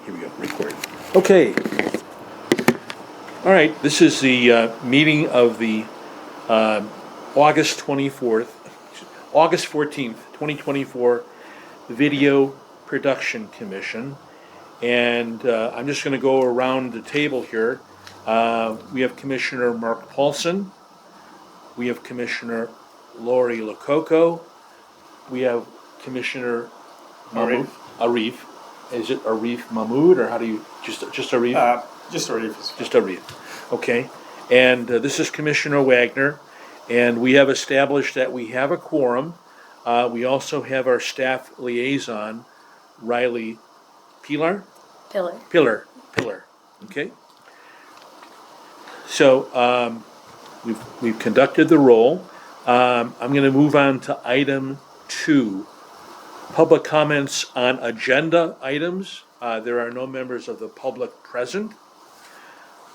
Here we go, record. Okay. All right, this is the meeting of the August 14th, 2024 Video Production Commission. And I'm just gonna go around the table here. We have Commissioner Mark Paulson. We have Commissioner Lori Lococo. We have Commissioner Arif. Is it Arif Mahmood, or how do you, just Arif? Just Arif. Just Arif, okay. And this is Commissioner Wagner, and we have established that we have a quorum. We also have our staff liaison, Riley Pillar, okay? So, we've conducted the roll. I'm gonna move on to item 2. Public comments on agenda items. There are no members of the public present.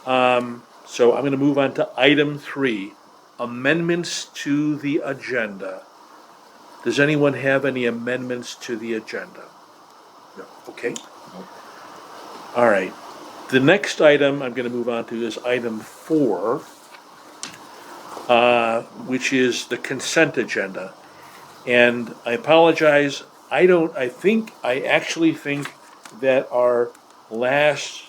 So I'm gonna move on to item 3, amendments to the agenda. Does anyone have any amendments to the agenda? No. Okay. No. All right. The next item I'm gonna move on to is item 4, which is the consent agenda. And I apologize, I actually think that our last,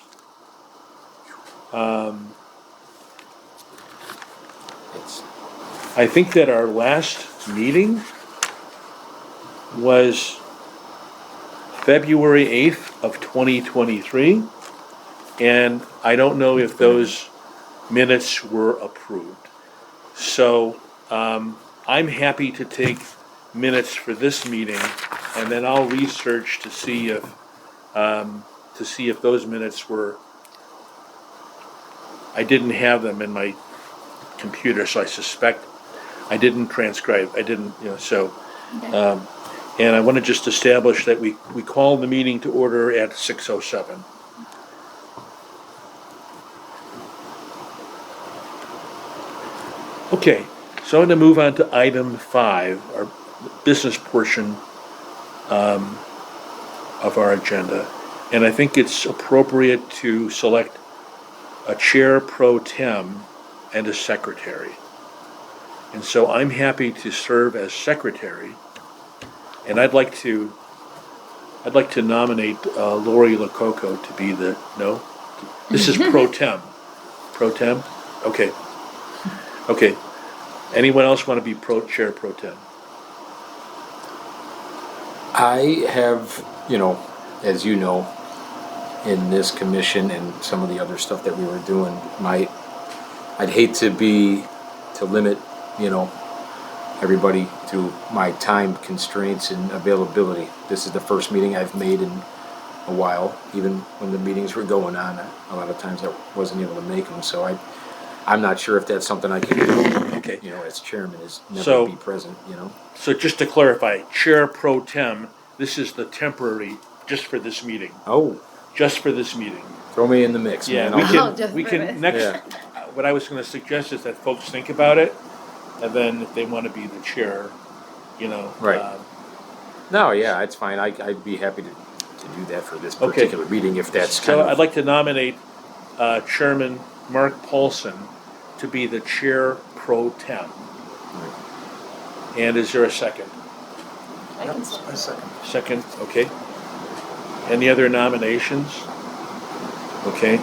meeting was February 8th of 2023, and I don't know if those minutes were approved. So I'm happy to take minutes for this meeting, and then I'll research to see if those minutes were. I didn't have them in my computer, so I suspect I didn't transcribe. I didn't, so. Okay. And I want to just establish that we called the meeting to order at 6:07. Okay, so I'm going to move on to item 5, our business portion of our agenda. And I think it's appropriate to select a chair pro tem and a secretary. And so I'm happy to serve as secretary. And I'd like to nominate Lori Lococo to be the, no? This is pro tem. Pro tem? Okay. Okay. Anyone else want to be chair pro tem? I have, as you know, in this commission and some of the other stuff that we were doing, I'd hate to limit, everybody to my time constraints and availability. This is the first meeting I've made in a while, even when the meetings were going on. A lot of times I wasn't able to make them, so I'm not sure if that's something I can do. Okay. As chairman, is never be present. So just to clarify, chair pro tem, this is the temporary, just for this meeting. Oh, Just for this meeting. throw me in the mix, Yeah, man. we can next. Yeah. What I was going to suggest is that folks think about it, and then if they want to be the chair, Right. No, yeah, it's fine. I'd be happy to do that for this particular meeting if that's kind So of. I'd like to nominate Chairman Mark Paulson to be the chair pro tem. And is there a second? I can say. Second, okay. Any other nominations? Okay.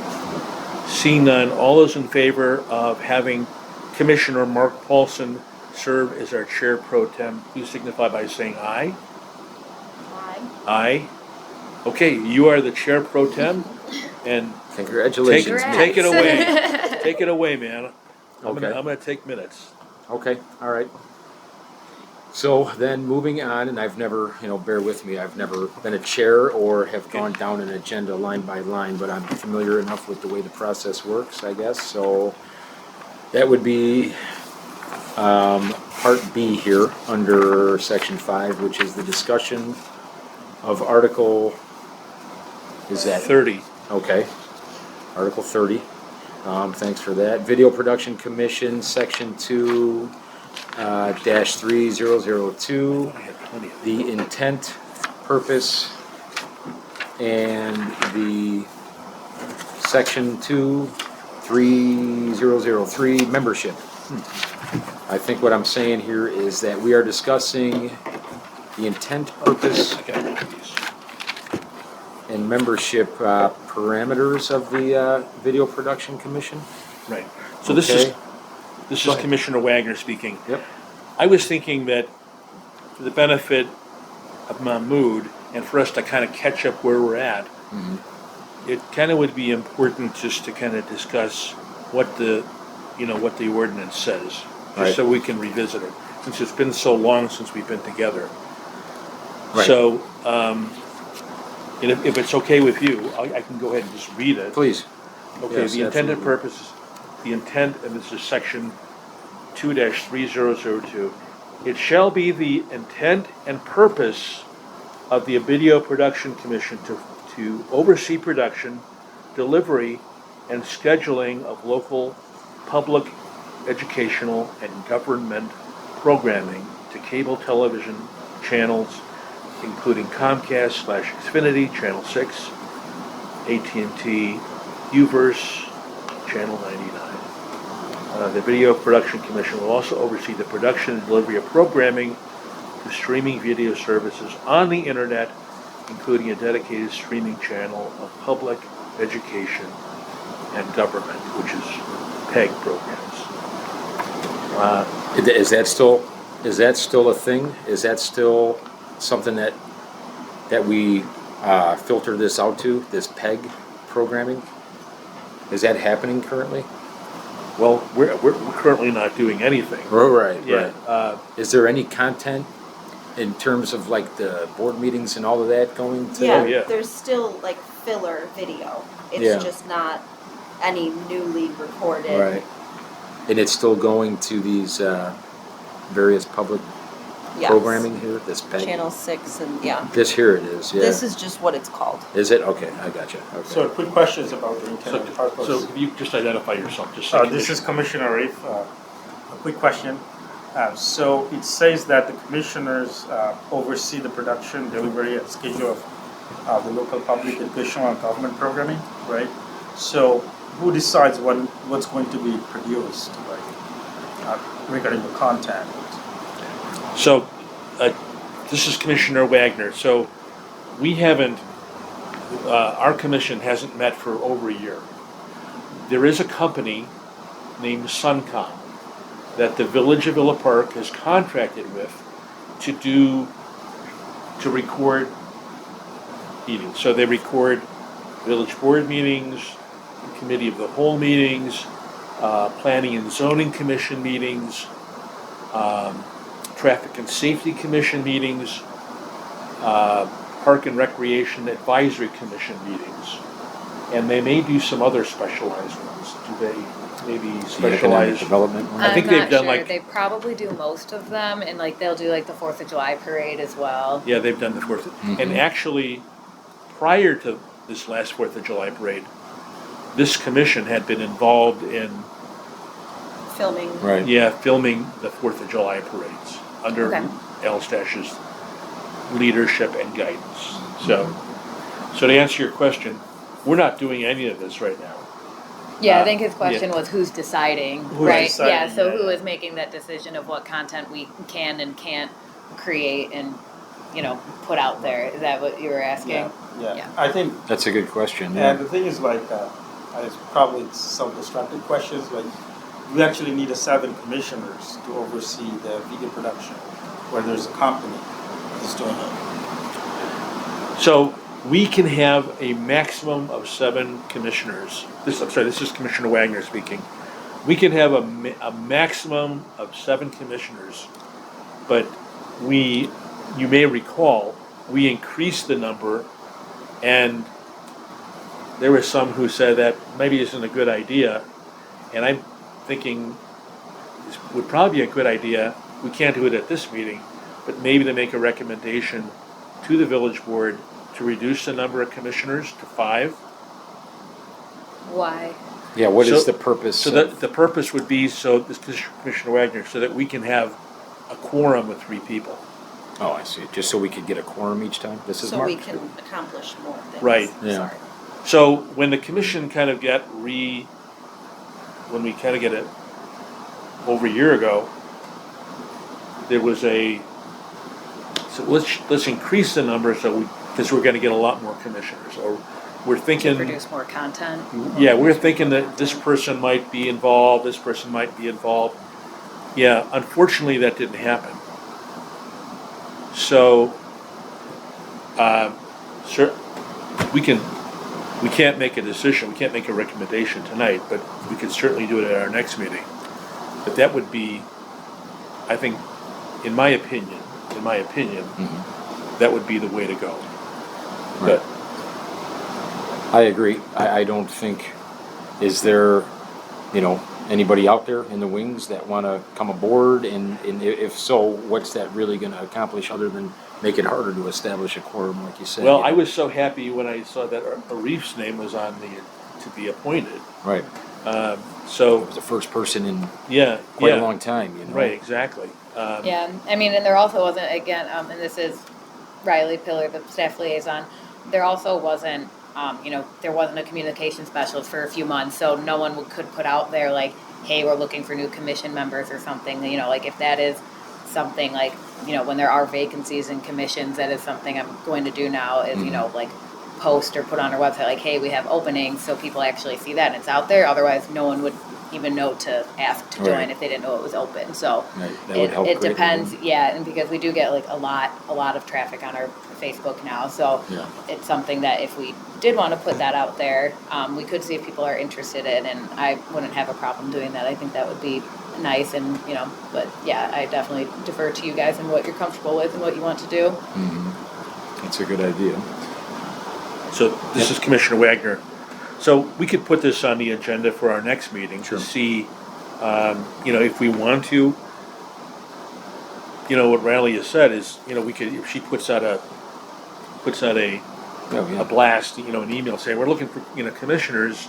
Seeing none, all those in favor of having Commissioner Mark Paulson serve as our chair pro tem, please signify by saying aye. Aye. Aye. Okay, you are the chair pro tem, and Congratulations. take it away. Take it away, man. I'm Okay. gonna take minutes. Okay, all right. So then moving on, and I've never, bear with me, I've never been a chair or have gone down an agenda line by line, but I'm familiar enough with the way the process works, I guess. So that would be Part B here under Section 5, which is the discussion of Article, is that 30. Okay, Article 30. Thanks for that. Video Production Commission, Section 2, -3002. I had plenty of. The intent, purpose, and the section 23003, membership. I think what I'm saying here is that we are discussing the intent, purpose, and membership parameters of the Video Production Commission. Right. So this is Okay. Go ahead. Commissioner Wagner speaking. Yep. I was thinking that for the benefit of Mahmood and for us to kind of catch up where we're at, it kind of would be important just to kind of discuss what the ordinance says, just Right. so we can revisit it, since it's been so long since we've been together. Right. So, and if it's okay with you, I can go ahead and just read it. Please. Okay, Yes, the intended absolutely. purpose, the intent, and this is section 2-3002. It shall be the intent and purpose of the Video Production Commission to oversee production, delivery, and scheduling of local public, educational, and government programming to cable television channels, including Comcast/Xfinity, Channel 6, AT&T, UVerse, Channel 99. The Video Production Commission will also oversee the production and delivery of programming to streaming video services on the internet, including a dedicated streaming channel of public, education, and government, which is PEG programs. Is that still a thing? Is that still something that we filter this out to, this PEG programming? Is that happening currently? Well, we're currently not doing anything. Right, Yeah, Is there any content in terms of like the board meetings and all of that going to? Yeah, yeah. there's still like filler video. It's Yeah. just not any newly recorded. Right. And it's still going to these various public Yes. programming here, this PEG? Channel 6 and yeah. This here it is, yeah. This is just what it's called. Is it? Okay, I gotcha. Okay. So quick questions about the intent and purpose. so if you just identify yourself, just say This is Commissioner Rafe. A quick question. So it says that the commissioners oversee the production, delivery, and schedule of the local public educational and government programming, right? So who decides what's going to be produced, like regarding the content? So, this is Commissioner Wagner. So, we haven't, our commission hasn't met for over a year. There is a company named Suncom that the Village of Villa Park has contracted with to record meetings. So they record village board meetings, committee of the whole meetings, planning and zoning commission meetings, Traffic and Safety Commission meetings, Park and Recreation Advisory Commission meetings, and they may do some other specialized ones. Do they maybe The economic specialize? development one? I think I'm they've not done sure. like- They probably do most of them, and like they'll do like the 4th of July parade as well. Yeah, they've done the 4th. And actually, prior to this last 4th of July parade, this commission had been involved in, Filming. Right. filming the 4th of July parades under Okay. Al Stash's leadership and guidance. So to answer your question, we're not doing any of this right now. Yeah, I think his question was who's deciding, Who's right? deciding, Yeah, so yeah. who is making that decision of what content we can and can't create and, put out there? Is that what you were asking? Yeah. I think, That's a good question, and yeah. the thing is like, it's probably some distracted questions, like we actually need 7 commissioners to oversee the video production, where there's a company that's doing it. So we can have a maximum of 7 commissioners. This is Commissioner Wagner speaking. We can have a maximum of 7 commissioners, but you may recall, we increased the number, and there were some who said that maybe isn't a good idea, and I'm thinking this would probably be a good idea. We can't do it at this meeting, but maybe to make a recommendation to the village board to reduce the number of commissioners to 5. Why? Yeah, what is So- the purpose? So the purpose would be, so this is Commissioner Wagner, so that we can have a quorum with 3 people. Oh, I see. Just so we could get a quorum each time? This is So Mark? we can accomplish more things. Right. Yeah. Sorry. So when the commission kind of when we kind of get it over a year ago, there was so let's increase the number because we're gonna get a lot more commissioners, or we're To thinking. produce more content. Yeah, we're thinking that this person might be involved, this person might be involved. Yeah, unfortunately, that didn't happen. So, sir, we can't make a decision, we can't make a recommendation tonight, but we can certainly do it at our next meeting. But that would be, I think, in my opinion, that would be the way to go. But I agree. I don't think, is there, anybody out there in the wings that want to come aboard? And if so, what's that really going to accomplish other than make it harder to establish a quorum, like you said? well, I was so happy when I saw that Arif's name was on to be appointed. Right. So, It was the first person in yeah, quite yeah, a long time, right, exactly. Yeah, I mean, and there also wasn't, again, and this is Riley Pillar, the staff liaison, there also wasn't, there wasn't a communication specialist for a few months, so no one could put out there like, hey, we're looking for new commission members or something, like if that is something like, when there are vacancies in commissions, that is something I'm going to do now is, like post or put on our website like, hey, we have openings, so people actually see that and it's out there, otherwise no one would even know to ask to join Right. if they didn't know it was open, so. Right, that would help It greatly. depends, yeah, and because we do get like a lot of traffic on our Facebook now, so Yeah. it's something that if we did want to put that out there, we could see if people are interested in, and I wouldn't have a problem doing that. I think that would be nice, and but yeah, I definitely defer to you guys and what you're comfortable with and what you want to do. That's a good idea. So this is Commissioner Wagner. So we could put this on the agenda for our next meeting Sure. to see, if we want to. What Riley has said is, we could, if she puts out a Oh, yeah. blast, an email saying, we're looking for, commissioners,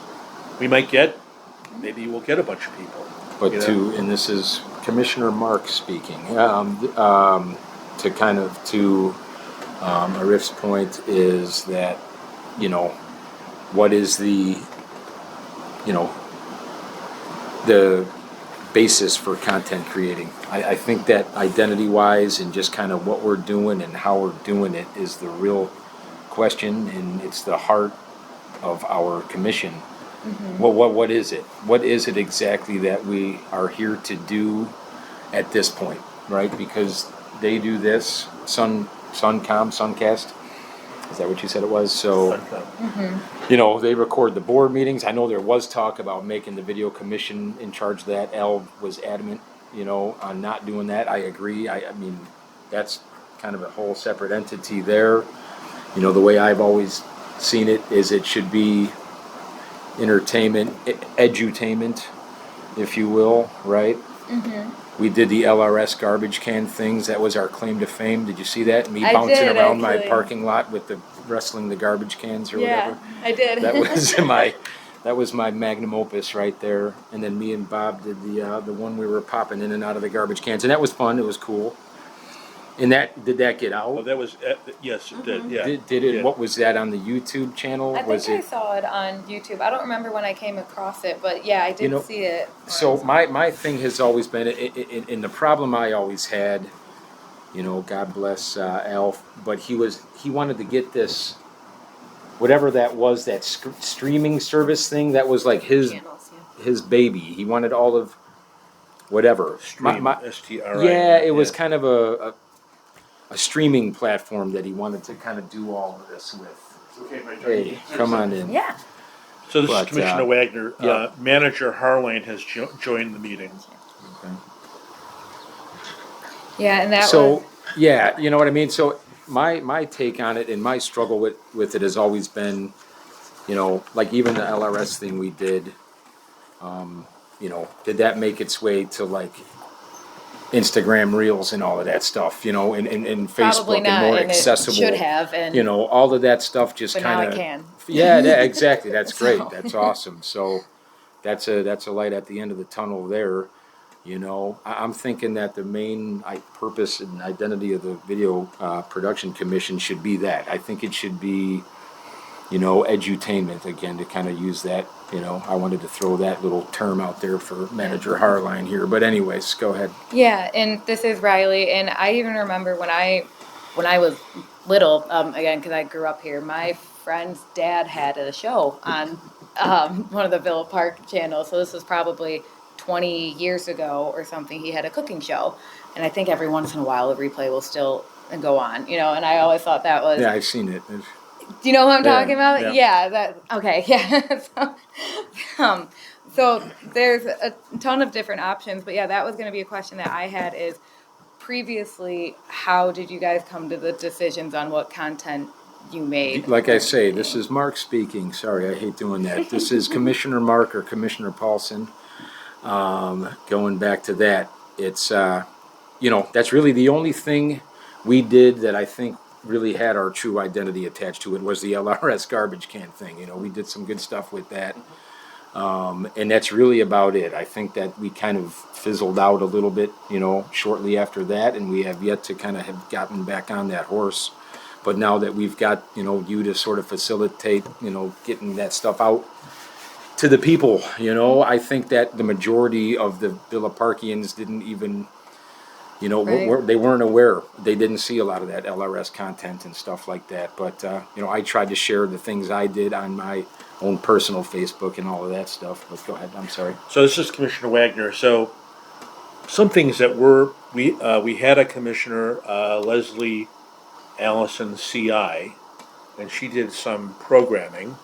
maybe we'll get a bunch of people. But you know? and this is Commissioner Mark speaking, to kind of, Arif's point is that, what is the basis for content creating? I think that identity-wise and just kind of what we're doing and how we're doing it is the real question, and it's the heart of our commission. Well, what is it? What is it exactly that we are here to do at this point, right? Because they do this, Suncast. Is that what you said it was? So, they record the board meetings. I know there was talk about making the video commission in charge of that. Al was adamant, on not doing that. I agree. I mean, that's kind of a whole separate entity there. The way I've always seen it is it should be entertainment, edutainment, if you will, right? We did the LRS garbage can things. That was our claim to fame. Did you see that? Me I bouncing did, around my actually. parking lot with the wrestling the garbage cans or whatever. I did. That was my magnum opus right there. And then me and Bob did the one we were popping in and out of the garbage cans, and that was fun. It was cool. And did that get Well, out? that was, yes, it did, yeah. Did it? Yeah. What was that on the YouTube channel? I Was think I it? saw it on YouTube. I don't remember when I came across it, but yeah, I did see it. So my thing has always been, and the problem I always had, God bless Alf, but he wanted to get this, whatever that was, that streaming service thing, that was like his baby. He wanted all of whatever. Stream, My- STRI. yeah, it was kind of a streaming platform that he wanted to kind of do all of this with. Okay, my Hey, come on in. Yeah. So this But, is Commissioner Wagner. yeah. Manager Harline has joined the meeting. Okay. Yeah, and that So, yeah, you know what I mean? So my take on it and my struggle with it has always been, like even the LRS thing we did, did that make its way to like Instagram Reels and all of that stuff, and Facebook probably not, and more and accessible. it should have, and All of that stuff just but now kind it of. can. Yeah, exactly. That's great. So. That's awesome. So that's a light at the end of the tunnel there. I'm thinking that the main purpose and identity of the video production commission should be that. I think it should be edutainment, again, to kind of use that, I wanted to throw that little term out there for Manager Harline here, but anyways, go ahead. Yeah, and this is Riley, and I even remember when I was little, again, because I grew up here, my friend's dad had a show on one of the Villa Park channels, so this was probably 20 years ago or something. He had a cooking show, and I think every once in a while the replay will still go on, and I always thought that was... Yeah, I've seen it. Do you know what I'm Yeah, talking about? yeah. Yeah, okay, yeah. So there's a ton of different options, but yeah, that was going to be a question that I had is previously, how did you guys come to the decisions on what content you made? Like I say, this is Mark speaking. Sorry, I hate doing that. This is Commissioner Mark or Commissioner Paulson. Going back to that, it's, that's really the only thing we did that I think really had our true identity attached to it was the LRS garbage can thing. We did some good stuff with that. And that's really about it. I think that we kind of fizzled out a little bit, shortly after that, and we have yet to kind of have gotten back on that horse. But now that we've got, you to sort of facilitate, getting that stuff out to the people, I think that the majority of the Villa Parkians didn't even, Right. they weren't aware. They didn't see a lot of that LRS content and stuff like that. But, I tried to share the things I did on my own personal Facebook and all of that stuff. But go ahead, I'm sorry. So this is Commissioner Wagner. So some things that we had a commissioner, Leslie Allison CI, and she did some programming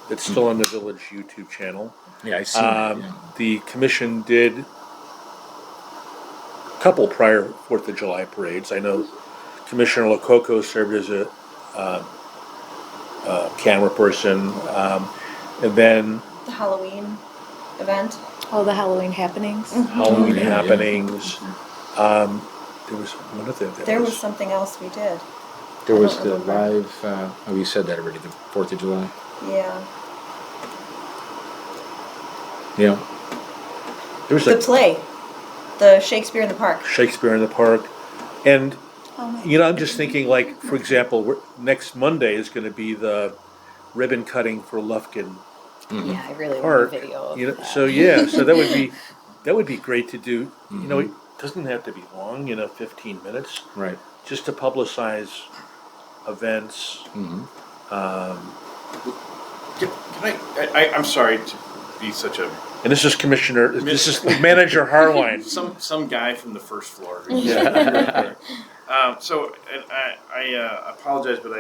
that's still on the Village YouTube channel. Yeah, I see that, yeah. The commission did a couple prior 4th of July parades. I know Commissioner Lococo served as a camera person, and then The Halloween event. Oh, the Halloween happenings. Halloween yeah, yeah. happenings. There was one of them. There was something else we did. There was I the don't remember. live, you said that already, the 4th of July. Yeah. Yeah. There was The a play. The Shakespeare in the Park. Shakespeare in the Park, and Oh my. I'm just thinking, like, for example, next Monday is going to be the ribbon cutting for Lufkin Yeah, I really want a Park. video of that. So that would be great to do. It doesn't have to be long. 15 minutes, Right. just to publicize events. I'm sorry to be such a And this is this is Manager Harline. some guy from the first floor. Yeah. I apologize, but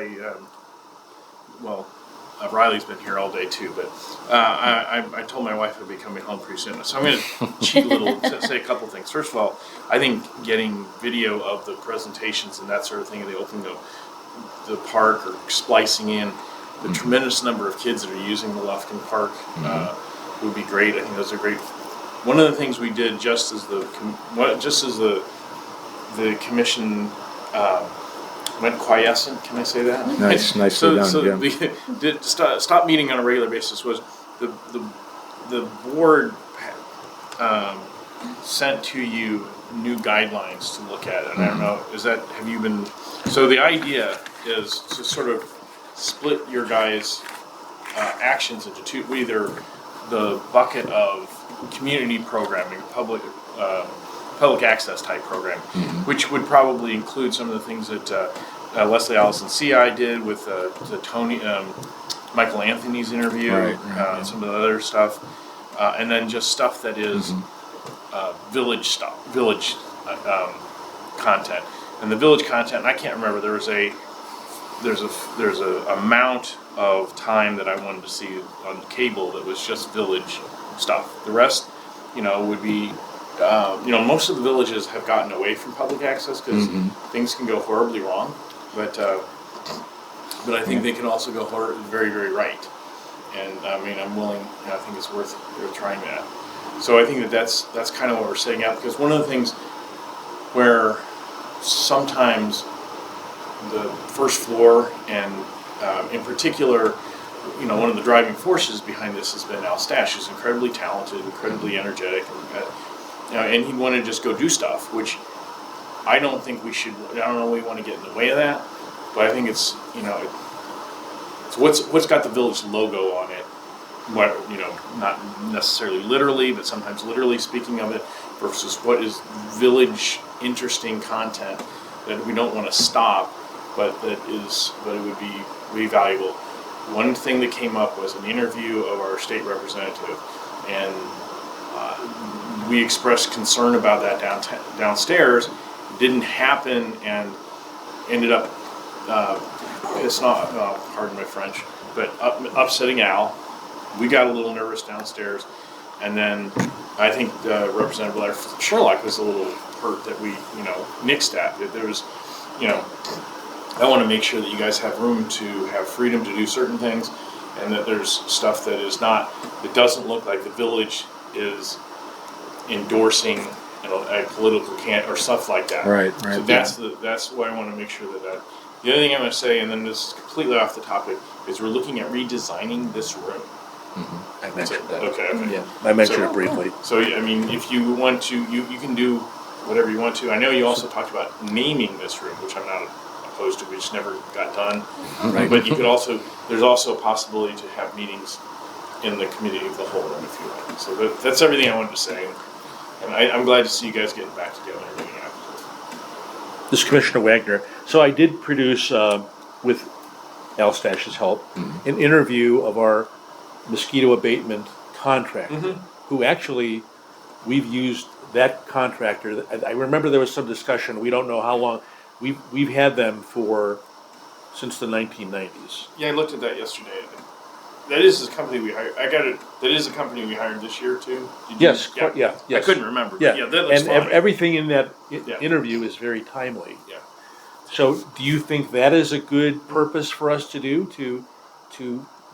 Riley's been here all day too, but I told my wife I'd be coming home pretty soon, so I'm going to cheat a little to say a couple things. First of all, I think getting video of the presentations and that sort of thing, and the opening of the park or splicing in the tremendous number of kids that are using the Lufkin Park would be great. I think those are great. One of the things we did just as the commission went quiescent, can I say that? Nice, nicely done, So yeah. we did stop meeting on a regular basis. Was the board sent to you new guidelines to look at? And I don't know, have you been? So the idea is to sort of split your guys' actions into two. Either the bucket of community programming, public access type programming, which would probably include some of the things that Leslie Allison CI did with the Tony Michael Anthony's interview, Right, some of the other stuff, and then just stuff that is village content. And the village content, and I can't remember. There's a amount of time that I wanted to see on cable that was just village stuff. The rest, would be. Most of the villages have gotten away from public access because things can go horribly wrong, but I think they can also go very, very right. And I'm willing. I think it's worth trying that. So I think that's kind of what we're setting out, because one of the things where sometimes the first floor and in particular, one of the driving forces behind this has been Al Stash, who's incredibly talented, incredibly energetic, and he'd want to just go do stuff, which I don't think we should. I don't know we want to get in the way of that, but I think it's So what's got the village logo on it? What, you know, not necessarily literally, but sometimes literally speaking of it, versus what is village interesting content that we don't want to stop, but it would be really valuable. One thing that came up was an interview of our state representative, and we expressed concern about that downstairs. It didn't happen, and ended up pissing off, pardon my French, but upsetting Al. We got a little nervous downstairs, and then I think Representative Blair Sherlock was a little hurt that we, nixed that. That there was, I want to make sure that you guys have room to have freedom to do certain things, and that there's stuff that is not, that doesn't look like the village is endorsing, a political or stuff like that. Right. So that's why I want to make sure that. The other thing I'm going to say, and then this is completely off the topic, is we're looking at redesigning this room. I mentioned that. Okay. Yeah. I mentioned So- it briefly. So, I mean, if you want to, you can do whatever you want to. I know you also talked about naming this room, which I'm not opposed to, we just never got done. Right. But you could also, there's also a possibility to have meetings in the committee of the whole room if you want. So that's everything I wanted to say. And I'm glad to see you guys getting back together and everything else. This is Commissioner Wagner. So I did produce, with Al Stash's help, an interview of our mosquito abatement contractor, who actually, we've used that contractor. I remember there was some discussion, we don't know how long, we've had them since the 1990s. Yeah, I looked at that yesterday. That is the company we hired. That is the company we hired this year too. Did you- Yes, yes. I couldn't remember. Yeah, But yeah, that looks and fine. everything in that Yeah. interview is very timely. Yeah. So do you think that is a good purpose for us to do, to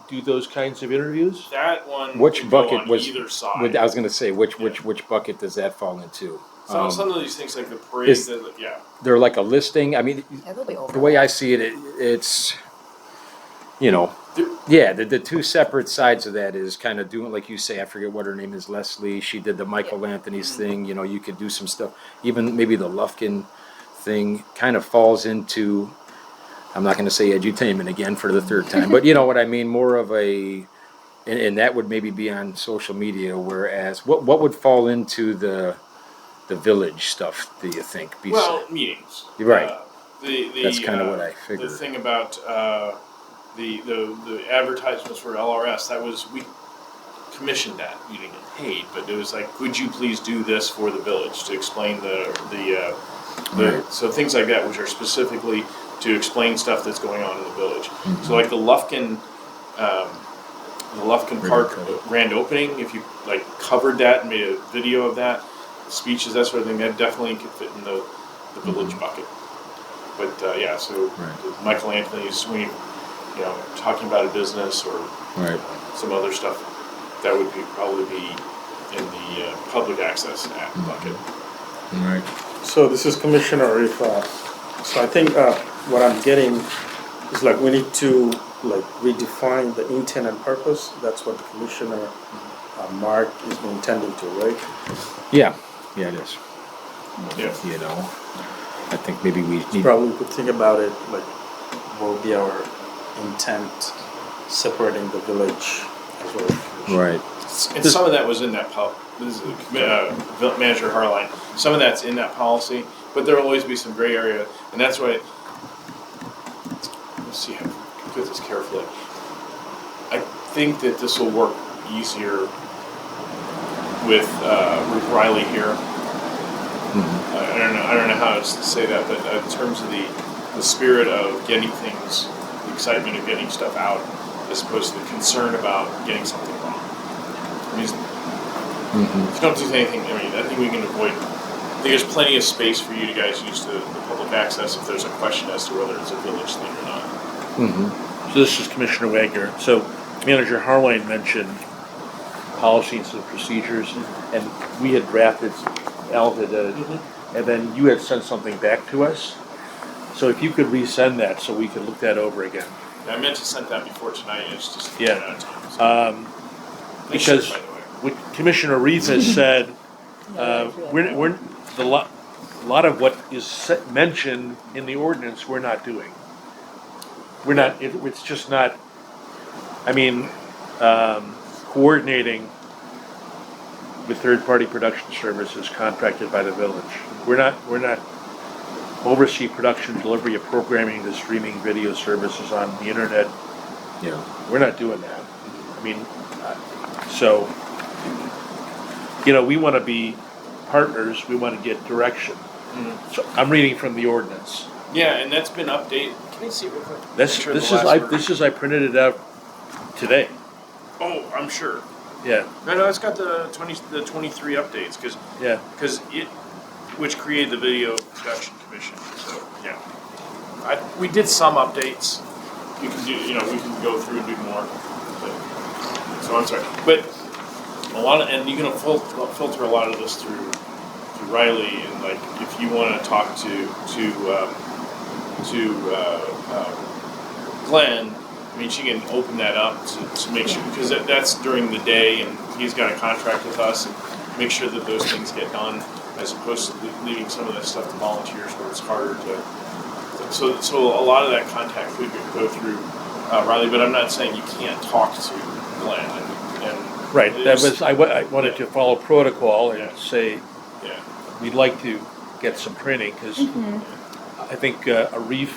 do those kinds of interviews? That one. Which could go bucket on was? either side? I was going to say which bucket does that fall into? Some of these things like the parade. is- Yeah. They're like a listing. I mean, Yeah, they'll be over. the way I see it, it's the two separate sides of that is kind of doing, like you say, I forget what her name is, Leslie. She did the Michael Anthony's thing. You could do some stuff. Even maybe the Lufkin thing kind of falls into. I'm not going to say edutainment again for the third time, but you know what I mean. More of a, and that would maybe be on social media. Whereas, what would fall into the village stuff? Do you think? Well, meetings. You're right. The That's kinda what I figured. The thing about the advertisements for LRS, that was, we commissioned that. We didn't get paid, but it was like, would you please do this for the village to explain Right. so things like that, which are specifically to explain stuff that's going on in the village. Mm-hmm. So like the Lufkin Park cover. grand opening, if you like covered that and made a video of that, speeches, that sort of thing, that definitely could fit in the village bucket. But so Right. Michael Anthony's, talking about a business or Right. some other stuff, that would probably be in the public access app bucket. Right. So this is Commissioner, so I think what I'm getting is like we need to like redefine the intent and purpose. That's what the Commissioner Mark is intending to, right? Yeah, it is. Yeah. I think maybe we need. Probably we could think about it like what would be our intent separating the village as well as the commission. Right. And some of that was in that this is Manager Harline. Some of that's in that policy, but there will always be some gray area, and that's why. Let's see how to put this carefully. I think that this will work easier with Riley here. I don't know how to say that, but in terms of the spirit of getting things, the excitement of getting stuff out, as opposed to the concern about getting something wrong. I mean, if you don't do anything, I think we can avoid. I think there's plenty of space for you to guys use the public access if there's a question as to whether it's a village thing or not. So this is Commissioner Wagner. So Manager Harline mentioned policies and procedures, and we had drafted, Al had, and then you had sent something back to us. So if you could resend that so we could look that over again. I meant to send that before tonight, and it's just Yeah. out of time. So. Thanks, Because by the way. what Commissioner Reeve has said, we're a lot of what is mentioned in the ordinance, we're not doing. We're not. It's just not. I mean, coordinating with third-party production services contracted by the village. We're not oversee production, delivery of programming to streaming video services on the internet. Yeah. We're not doing that. I mean, so, we want to be partners, we want to get direction. So I'm reading from the ordinance. Yeah, and that's been updated. Can I see it real quick? This Make sure the is last version- I printed it out today. Oh, I'm sure. Yeah, No, it's got the 23 updates yeah. which created the Video Production Commission. So yeah, we did some updates. We can do, we can go through and do more. So I'm sorry, but a lot of, and you can filter a lot of this through Riley, and like if you want to talk to Glenn. I mean, she can open that up to make sure, because that's during the day, and he's got a contract with us, and make sure that those things get done, as opposed to leaving some of that stuff to volunteers where it's harder to. So a lot of that contact could go through Riley, but I'm not saying you can't talk to Glenn. And Right, that it's- was, I wanted to follow protocol and Yeah. say, yeah. we'd like to get some training, because I think Arif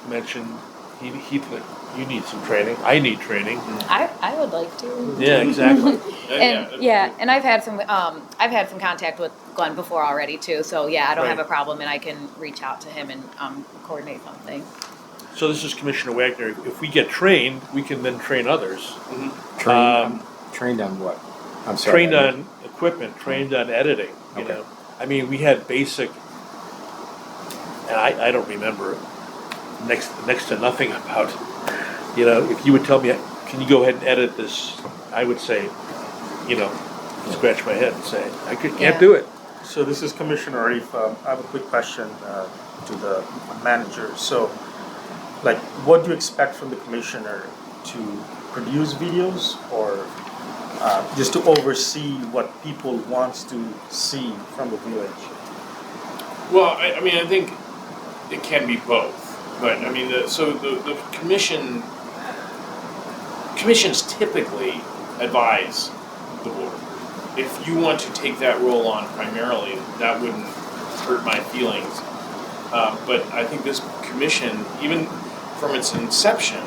mentioned, he put, you need some training, I need training. I would like to. Yeah, exactly. And I've had some contact with Glenn before already too, so yeah, I don't have a Right. problem, and I can reach out to him and coordinate something. So this is Commissioner Wagner, if we get trained, we can then train others. Trained on what? I'm sorry. Trained on equipment, trained on editing, you Okay. know. I mean, we had basic, and I don't remember next to nothing about, if you would tell me, can you go ahead and edit this, I would say, scratch my head and say, I can't Yeah. do it. So this is Commissioner Arif. I have a quick question to the manager. So, like, what do you expect from the commissioner to produce videos, or just to oversee what people wants to see from the village? Well, I mean, I think it can be both, but I mean, the commissions typically advise the board. If you want to take that role on primarily, that wouldn't hurt my feelings. But I think this commission, even from its inception,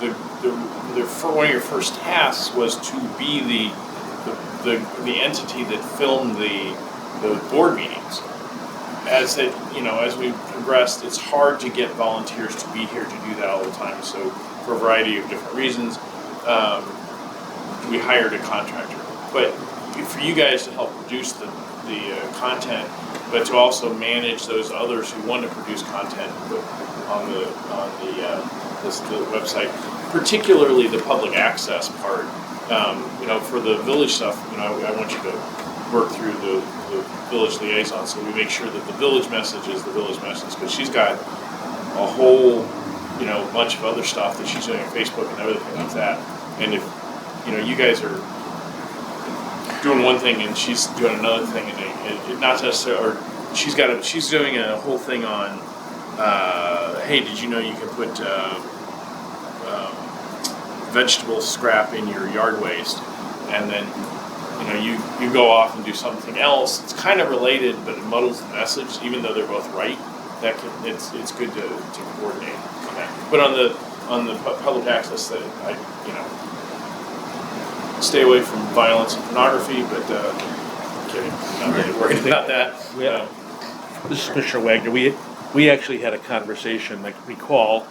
one of your first tasks was to be the entity that filmed the board meetings. As we progressed, it's hard to get volunteers to be here to do that all the time. So for a variety of different reasons, we hired a contractor. But for you guys to help produce the content, but to also manage those others who want to produce content on the website, particularly the public access part. For the village stuff, I want you to work through the village liaison, so we make sure that the village message is the village message, because she's got a whole, bunch of other stuff that she's doing on Facebook and everything like that. And if, you guys are doing one thing and she's doing another thing, and it not necessarily, or she's doing a whole thing on, hey, did you know you can put vegetable scrap in your yard waste, and then you go off and do something else. It's kind of related, but it muddles the message, even though they're both right. It's good to coordinate on that. But on the public access, that stay away from violence and pornography. But kidding, not really worried about that. Yeah. This is Commissioner Wagner. We actually had a conversation, like, recall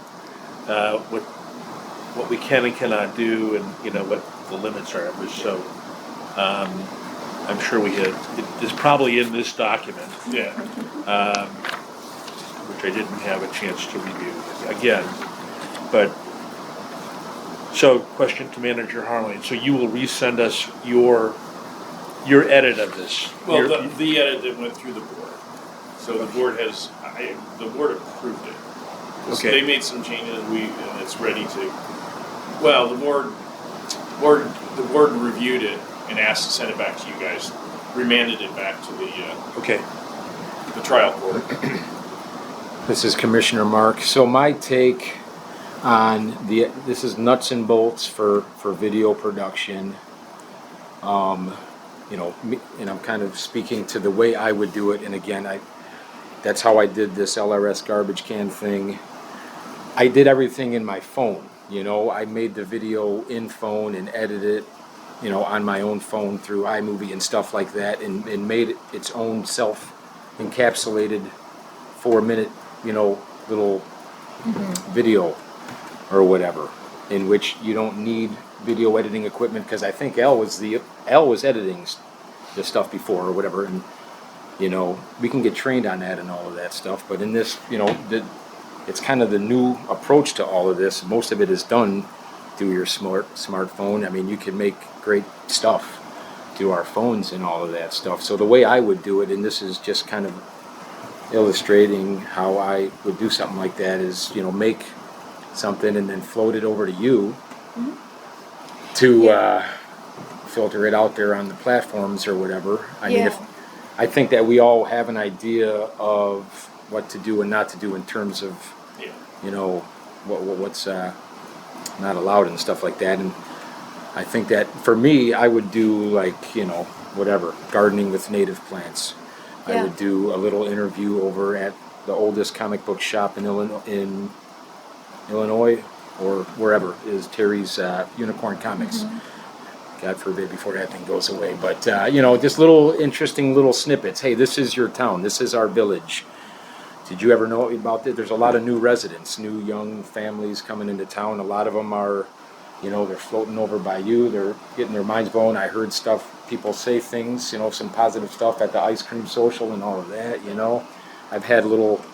what we can and cannot do, and what the limits are. It was so. I'm sure we had. It's probably in this document, Yeah. which I didn't have a chance to review again. But so, question to Manager Harlan. So you will resend us your edit of this. Well, the edit that went through the board. So the board the board approved it. So Okay. they made some changes. And it's ready to. Well, the board reviewed it and asked to send it back to you guys. Remanded it back to Okay. the trial court. This is Commissioner Mark. So my take on this is nuts and bolts for video production. You know, and I'm kind of speaking to the way I would do it. And again, that's how I did this LRS garbage can thing. I did everything in my phone. You know, I made the video in phone and edited it, you know, on my own phone through iMovie and stuff like that, and made it its own self-encapsulated 4-minute, you know, little video or whatever, in which you don't need video editing equipment, because I think Al was editing the stuff before or whatever, and you know, we can get trained on that and all of that stuff. But in this, you know, it's kind of the new approach to all of this. Most of it is done through your smartphone. I mean, you can make great stuff through our phones and all of that stuff. So the way I would do it, and this is just kind of illustrating how I would do something like that, is, you know, make something and then float it over to you to filter it out there on the platforms or whatever. I mean, I think that we all have an idea of what to do and not to do in terms of, you know, what's not allowed and stuff like that. And I think that for me, I would do like, you know, whatever, gardening with native plants. I would do a little interview over at the oldest comic book shop in Illinois or wherever is Terry's Unicorn Comics. God forbid before that thing goes away. But, you know, just little interesting little snippets. Hey, this is your town. This is our village. Did you ever know about this? There's a lot of new residents, new young families coming into town. A lot of them are, you know, they're floating over by you. They're getting their minds blown. I heard stuff, people say things, you know, some positive stuff at the ice cream social and all of that, you know. I've had little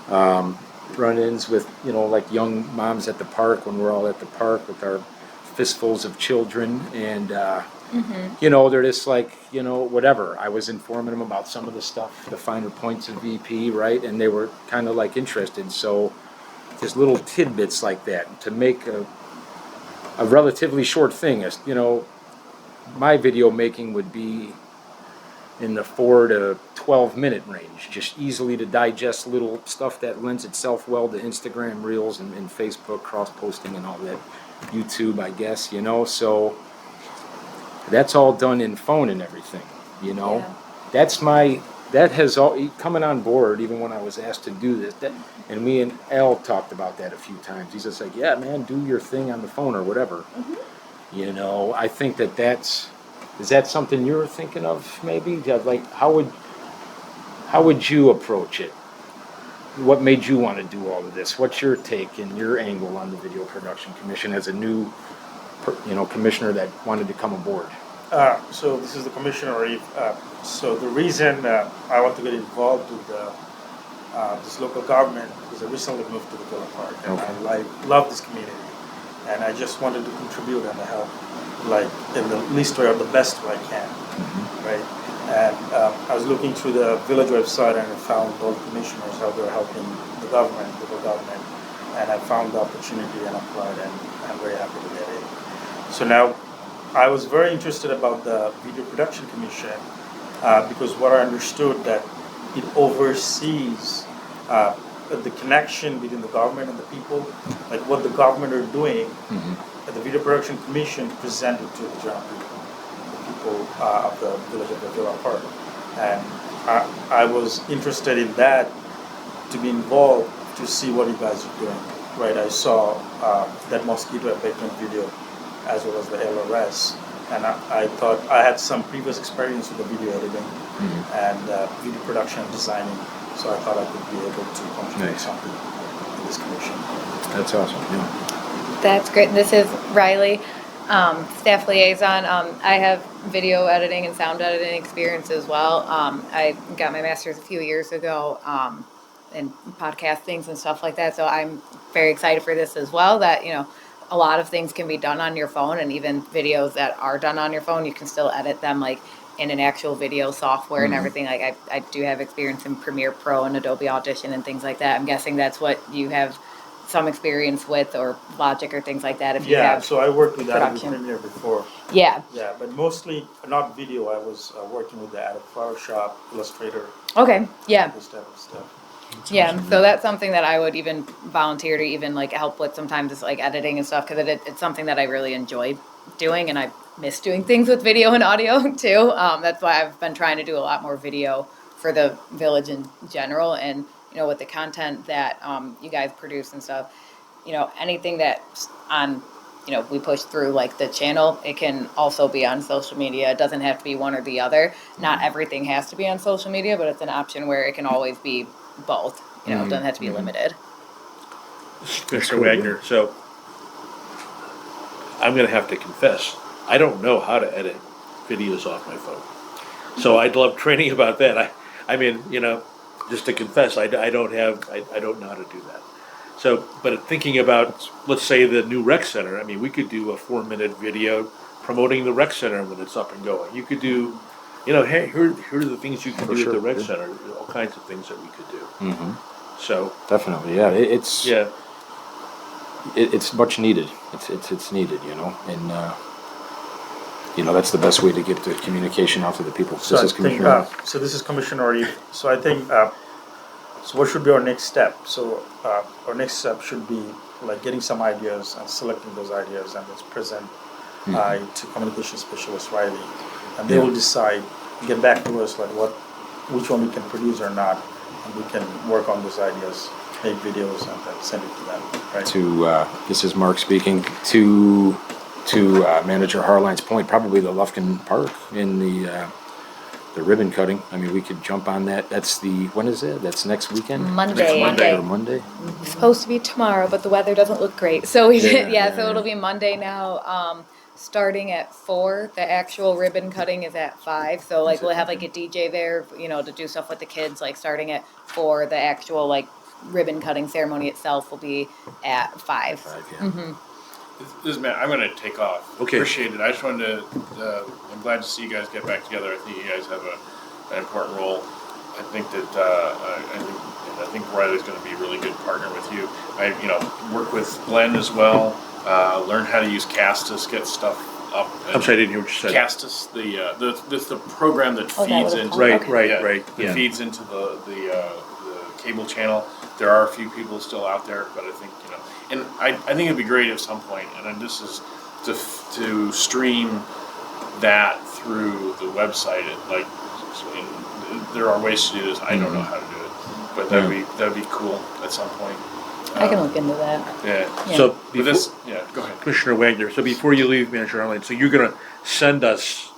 run-ins with, you know, like young moms at the park when we're all at the park with our fistfuls of children, and you know, they're just like, you know, whatever. I was informing them about some of the stuff, the finer points of VP, right? And they were kind of like interested. So just little tidbits like that to make a relatively short thing. You know, my video making would be in the 4 to 12 minute range, just easily to digest little stuff that lends itself well to Instagram Reels and Facebook cross-posting and all that. YouTube, I guess, you know, so that's all done in phone and everything, you know. That has all coming on board. Even when I was asked to do this, and me and Al talked about that a few times. He's just like, yeah, man, do your thing on the phone or whatever. You know, I think is that something you're thinking of? Maybe like how would you approach it? What made you want to do all of this? What's your take and your angle on the Video Production Commission as a new, you know, commissioner that wanted to come aboard? So this is the commissioner. So the reason I want to get involved with this local government is I recently moved to the Villa Park, and I love this community, and I just wanted to contribute and help, like in the least way or the best way I can, right? And I was looking through the village website and I found all the commissioners, how they're helping the government, local government, and I found the opportunity and applied, and I'm very happy to get it. So now, I was very interested about the Video Production Commission because what I understood that it oversees the connection between the government and the people, like what the government are doing. The Video Production Commission presented to the general people of the village of the Villa Park, and I was interested in that, to be involved, to see what you guys are doing. Right, I saw that mosquito abatement video as well as the LRS, and I thought I had some previous experience with the video editing and video production and designing, so I thought I could be able to contribute something in this commission. That's awesome. Yeah. That's great. This is Riley, staff liaison. I have video editing and sound editing experience as well. I got my master's a few years ago in podcastings and stuff like that, so I'm very excited for this as well, that, you know, a lot of things can be done on your phone, and even videos that are done on your phone, you can still edit them like in an actual video software and everything. Like I do have experience in Premiere Pro and Adobe Audition and things like that. I'm guessing that's what you have some experience with, or Logic or things like that. If you have so I worked with Adobe production. Premiere before. Yeah. Yeah, but mostly not video. I was working with the Adobe Photoshop, Illustrator, Okay. Yeah. this type of stuff. Yeah, so that's something that I would even volunteer to even like help with sometimes is like editing and stuff because it's something that I really enjoy doing and I miss doing things with video and audio too. That's why I've been trying to do a lot more video for the village in general and with the content that you guys produce and stuff, anything that's on we push through like the channel, it can also be on social media. It doesn't have to be one or the other. Not everything has to be on social media, but it's an option where it can always be both. It doesn't have to be limited. Mr. Wagner, so I'm gonna have to confess, I don't know how to edit videos off my phone. So I'd love training about that. I mean, just to confess, I don't know how to do that. So, but thinking about, let's say the new rec center, I mean, we could do a 4-minute video promoting the rec center when it's up and going. You could do, hey, here are the things you can For do sure, at the rec yeah. center, all kinds of things that we could do. Mm-hmm. So, Definitely, yeah. It's yeah, it's much needed. It's needed, and that's the best way to get the communication out to the people. So This I is think, Commissioner. so this is Commissioner Arif. So I think, so what should be our next step? So our next step should be like getting some ideas and selecting those ideas and let's present to communication specialist Riley. And they Yeah. will decide, get back to us like which one we can produce or not. And we can work on those ideas, make videos and then send it to them, right? This is Mark speaking. To Manager Harline's point, probably the Lufkin Park in the ribbon cutting. I mean, we could jump on that. That's when is it? That's next weekend? Monday. Or Monday? It's supposed to be tomorrow, but the weather doesn't look great. So we did, Yeah, so it'll be Monday now. Starting at 4, the actual ribbon cutting is at 5. So like we'll have like a DJ there, to do stuff with the kids. Like starting at 4, the actual like ribbon cutting ceremony itself will be at 5. Yeah. This is Matt. I'm going to take off. Okay. Appreciate it. I just wanted to. I'm glad to see you guys get back together. I think you guys have an important role. I think that I think Riley's going to be a really good partner with you. I work with Glenn as well. Learn how to use Castus, get stuff up. I'm sorry, I didn't hear what you said. Castus, the program that Oh, that feeds was into Right, Okay. right, that yeah. feeds into the cable channel. There are a few people still out there, but I think and I think it'd be great at some point, and then this is to stream that through the website. And there are ways to do this. I don't know how to do it, but that'd be cool at some point. I can look into that. Yeah. Yeah. So, But this, yeah. Go ahead. Commissioner Wagner, so before you leave, Manager Harline, so you're gonna send us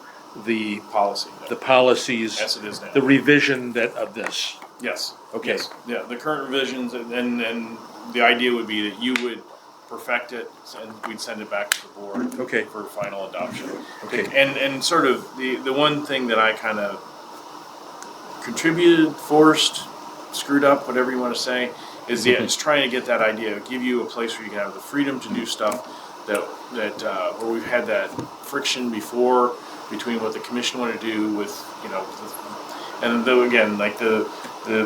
the Policy. policies, As it is now. the revision of this. Yes. Okay. Yes. Yeah, the current revisions, and the idea would be that you would perfect it, and we'd send it back to the board. Okay. For final adoption. Okay. And sort of the one thing that I kind of contributed, forced, screwed up, whatever you want to say, is it's trying to get that idea, give you a place where you can have the freedom to do stuff that where we've had that friction before between what the commission wanted to do with and though again like the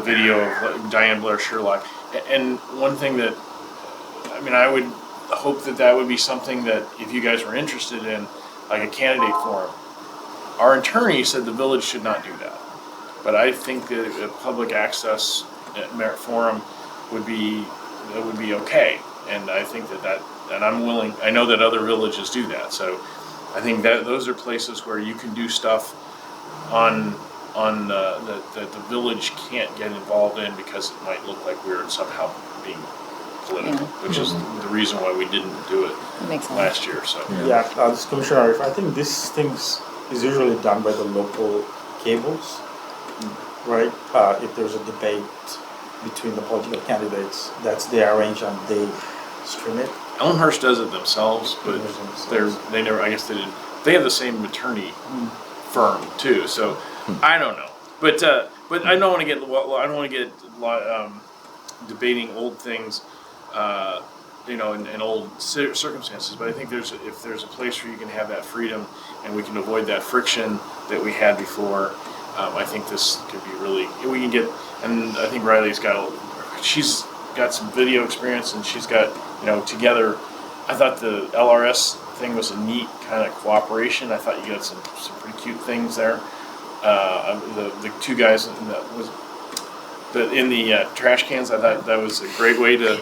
video of Diane Blair Sherlock, and one thing that I would hope that would be something that if you guys were interested in, like a candidate forum. Our attorney said the village should not do that, but I think that a public access merit forum would be okay, and I think that and I'm willing. I know that other villages do that, so I think that those are places where you can do stuff on that the village can't get involved in because it might look like we're somehow being political, which is the reason why we didn't do it That makes sense. last year. So Yeah, this is Commissioner Arif. I think these things is usually done by the local cables, right? If there's a debate between the political candidates, they arrange and they stream it. Elmhurst does it themselves, but Themselves. they never. I guess they didn't. They have the same attorney firm too, so I don't know. But I don't want to get debating old things, in old circumstances. But I think if there's a place where you can have that freedom and we can avoid that friction that we had before, I think this could be really. We can get, and I think she's got some video experience, and she's got together. I thought the LRS thing was a neat kind of cooperation. I thought you got some pretty cute things there. The two guys in the trash cans. I thought that was a great way to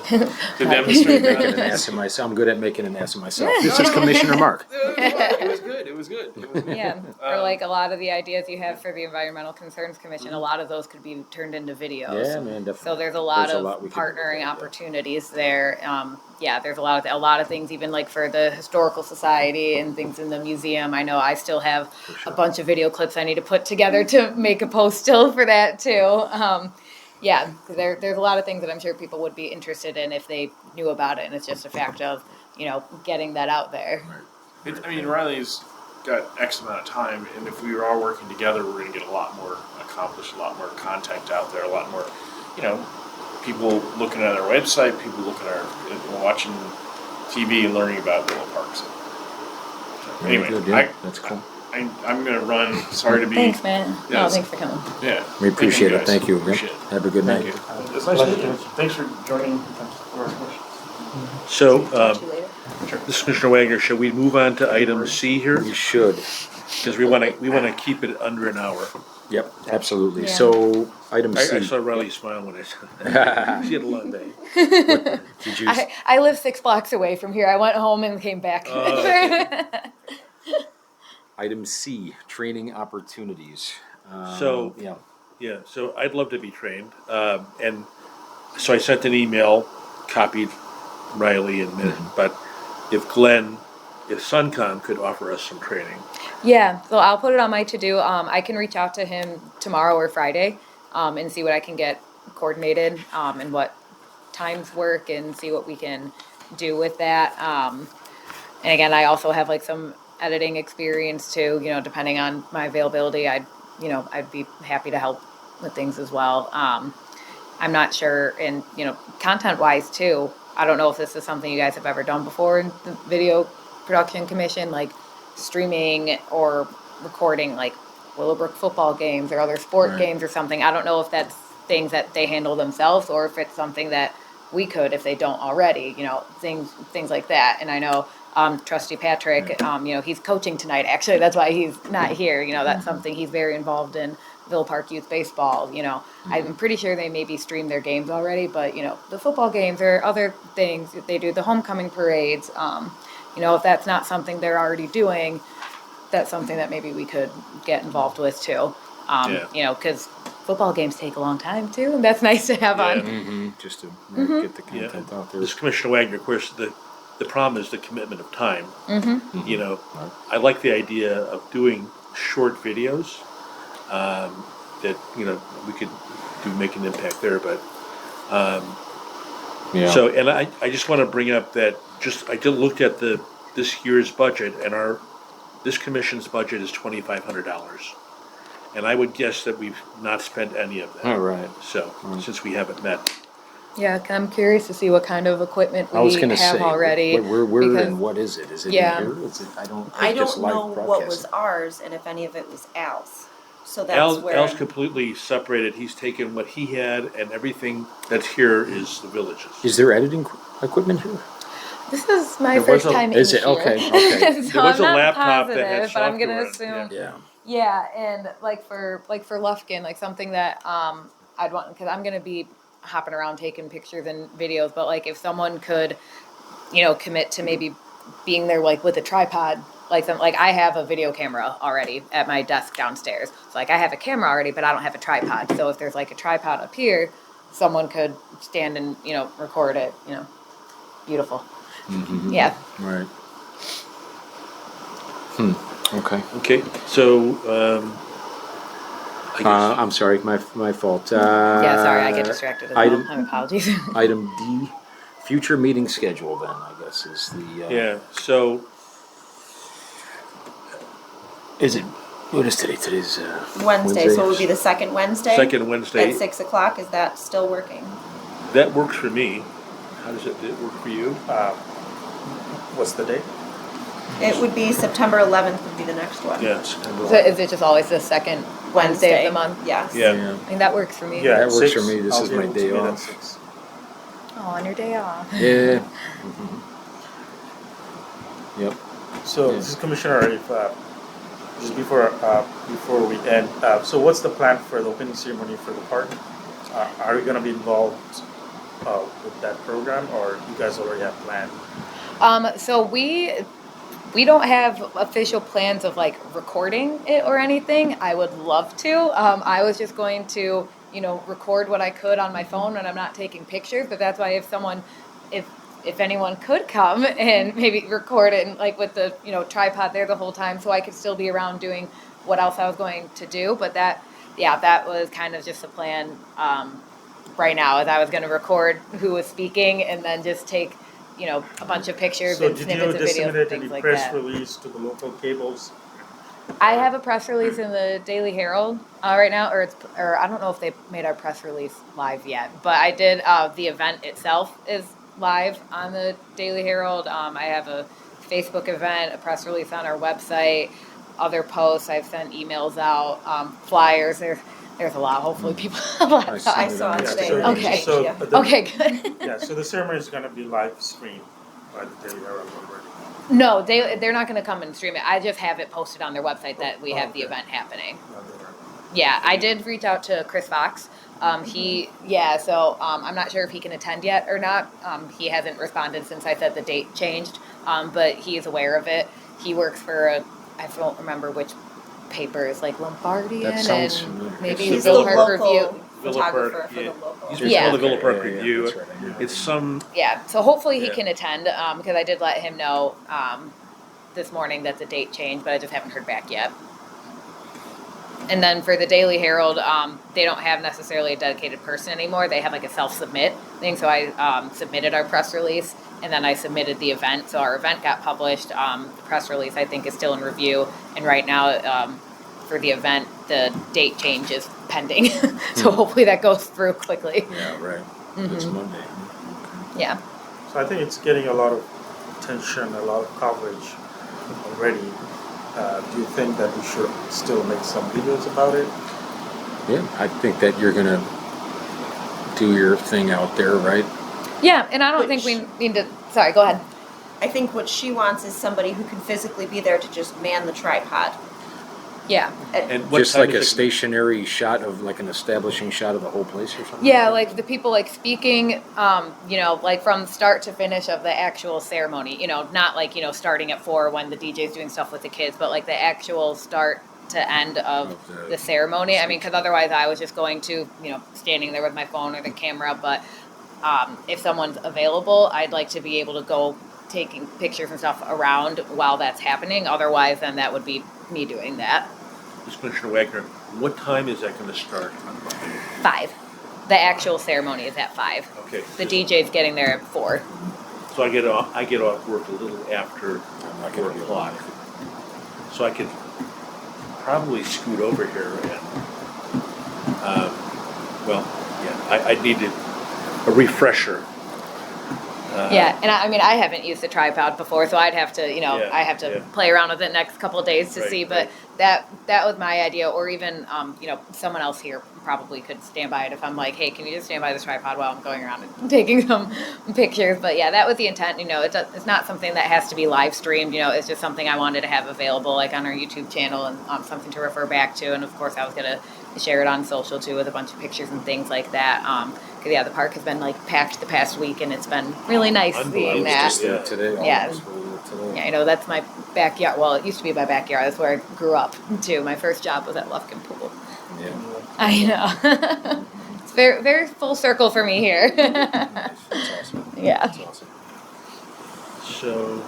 demonstrate Making an that. ass of myself. I'm good at making an ass of myself. This is Commissioner Mark. It was good. It was good. Yeah, or like a lot of the ideas you have for the Environmental Concerns Commission, a lot of those could be turned into videos. Yeah, man, definitely. So there's a lot There's a of lot we could do with partnering that, yeah. opportunities there. Yeah, there's a lot of things, even like for the Historical Society and things in the museum. I know I still have a bunch of video clips I need to put together to make a post still for that too. Yeah, there's a lot of things that I'm sure people would be interested in if they knew about it, and it's just a fact of, getting that out there. Riley's got X amount of time, and if we were all working together, we're going to get a lot more accomplished, a lot more content out there, a lot more, people looking at our website, people looking at watching TV and learning about Willow Park. So, Very anyway, good, yeah. That's cool. I'm going to run. Sorry to be. Thanks, man. No, Yes. thanks for coming. Yeah. We appreciate it. guys. Thank you. Appreciate it. Have a good night. Thank you. It's nice to meet you. Thanks for joining. Thanks for our questions. So, Talk to you later. this is Commissioner Wagner, shall we move on to item C here? You should. Because we want to keep it under an hour. Yep, absolutely. Yeah. So, item I C. saw Riley smile when I said that. She had a long day. Did you? I live 6 blocks away from here. I went home and came back. Oh, okay. Item C, training opportunities. So- Yeah. Yeah, so I'd love to be trained. And so I sent an email, copied Riley and but if Suncom could offer us some training. Yeah, so I'll put it on my to-do. I can reach out to him tomorrow or Friday and see what I can get coordinated and what times work and see what we can do with that. And again, I also have like some editing experience too, depending on my availability. I'd be happy to help with things as well. I'm not sure, and content-wise too, I don't know if this is something you guys have ever done before in the Video Production Commission, like streaming or recording like Willowbrook football games or other sport Right. games or something. I don't know if that's things that they handle themselves or if it's something that we could if they don't already, things like that. And I know Trustee Patrick, he's coaching tonight, actually. That's why he's not here. That's something he's very involved in. Villa Park Youth Baseball, I'm pretty sure they maybe stream their games already, but, the football games or other things, they do the homecoming parades. If that's not something they're already doing, that's something that maybe we could get involved with too. Yeah. Because football games take a long time too, and that's nice to have on. Mm-hmm. Just to get the Yeah. content out there. This is Commissioner Wagner, of course, the problem is the commitment of time. Mm-hmm. I like the idea of doing short videos that, we could make an impact there, but Yeah. so, and I just want to bring up that I did looked at this year's budget, and this commission's budget is $2,500. And I would guess that we've not spent any of that. All right. So, since we haven't met. Yeah, I'm curious to see what kind of equipment I was we gonna have say, already. where because- and what is it? Is it Yeah. in here? Is it, I don't I like don't know what was broadcasting. ours and if any of it was Al's. So that's where. Al's completely separated. He's taken what he had, and everything that's here is the villages. Is there editing equipment here? This is my There was first a- time Is in it? here. Okay, okay. So There was I'm a not laptop that had positive, but I'm gonna software assume. on it, Yeah. Yeah, and like for Lufkin, like something that I'd want, because I'm gonna be hopping around taking pictures and videos, but like if someone could, commit to maybe being there like with a tripod, like I have a video camera already at my desk downstairs. So like I have a camera already, but I don't have a tripod. So if there's like a tripod up here, someone could stand and record it. Beautiful. Mm-hmm. Yeah. Right. Okay. Okay, so, I guess, I'm sorry, my fault. Yeah, sorry, I get distracted as item- well. My apologies. Item D, future meeting schedule. Then I guess is the. yeah, so, Is it? What is today? Today's Wednesday, so it would be the second Wednesday? second Wednesday, At 6 o'clock, is that still working? that works for me. How does it work for you? What's the date? It would be September 11th would be the next one. Yes. So is it just always the second Wednesday of the month? Yes. Yeah. I mean, that works for me. Yeah, That at works 6. for me. This I'll is be my able to day meet at off. 6. Oh, on your day off. Yeah. Yep. So, Yeah. this is Commissioner, if, just before we end, so what's the plan for the opening ceremony for the park? are you gonna be involved with that program, or you guys already have planned? So we don't have official plans of like recording it or anything. I would love to. I was just going to, record what I could on my phone when I'm not taking pictures. But that's why if anyone could come and maybe record it and like with the tripod there the whole time, so I could still be around doing what else I was going to do. But that was kind of just the plan right now, as I was going to record who was speaking and then just take a bunch of pictures So and did snippets you of videos and disseminate things any like press that. release to the local cables? I have a press release in the Daily Herald right now, or I don't know if they made our press release live yet, but I did. The event itself is live on the Daily Herald. I have a Facebook event, a press release on our website, other posts. I've sent emails out, flyers. There's a lot. Hopefully, people. I see I it saw on it Instagram. today. Okay. So, Yeah. the- Okay, good. Yeah, so the ceremony is gonna be live streamed by the Daily Herald already. No, they're not going to come and stream it. I just have it posted on their website that we have the Okay. event happening. Not the Herald. Yeah, I did reach out to Chris Fox. So I'm not sure if he can attend yet or not. He hasn't responded since I said the date changed, but he is aware of it. He works for I don't remember which paper is like Lombardian That sounds and familiar. maybe He's the Bill Park local Review. photographer Park, for yeah. the local. He's Yeah. from the Villa Park Yeah, Review. that's right, I knew It's some, Yeah, so hopefully he Yeah. can attend because I did let him know this morning that the date changed, but I just haven't heard back yet. And then for the Daily Herald, they don't have necessarily a dedicated person anymore. They have like a self-submit thing. So I submitted our press release, and then I submitted the event. So our event got published. The press release, I think, is still in review. And right now, for the event, the date change is pending. So hopefully that goes through quickly. Yeah, right. It's Monday. Yeah. So I think it's getting a lot of attention, a lot of coverage already. Do you think that we should still make some videos about it? Yeah, I think that you're gonna do your thing out there, right? Yeah, and I don't think we need to. Sorry, go ahead. I think what she wants is somebody who can physically be there to just man the tripod. Yeah. and what Just time like a is it? stationary shot of like an establishing shot of the whole place or something? Yeah, like the people like speaking, like from start to finish of the actual ceremony, not like, starting at 4 when the DJ's doing stuff with the kids, but like the actual start to end of Of the ceremony. I mean, because otherwise I was just going to, standing there with my phone or the camera, but if someone's available, I'd like to be able to go taking pictures and stuff around while that's happening. Otherwise, then that would be me doing that. Ms. Commissioner Wagner, what time is that gonna start on Monday? 5. The actual ceremony is at 5. Okay. The DJ's getting there at 4. So I get off work a little after I'm not 4 gonna be able o'clock. So I could probably scoot over here and, I'd need a refresher. Yeah, and I haven't used the tripod before, so I'd have to, Yeah, I have to yeah. play around with it next couple of days to Right, see. But right. that was my idea, or even, someone else here probably could stand by it if I'm like, hey, can you just stand by this tripod while I'm going around and taking some pictures? But yeah, that was the intent. It's not something that has to be live streamed. It's just something I wanted to have available, like on our YouTube channel, and something to refer back to. And of course, I was gonna share it on social too, with a bunch of pictures and things like that. Cause yeah, the park has been like packed the past week, and it's been really nice seeing Unbelievable. that. Just there today. Yeah. almost, today. Yeah, that's my backyard. Well, it used to be my backyard. That's where I grew up too. My first job was at Lufkin Pool. Yeah. I know. It's very, very full circle for me here. Nice. That's awesome. Yeah. That's awesome. So,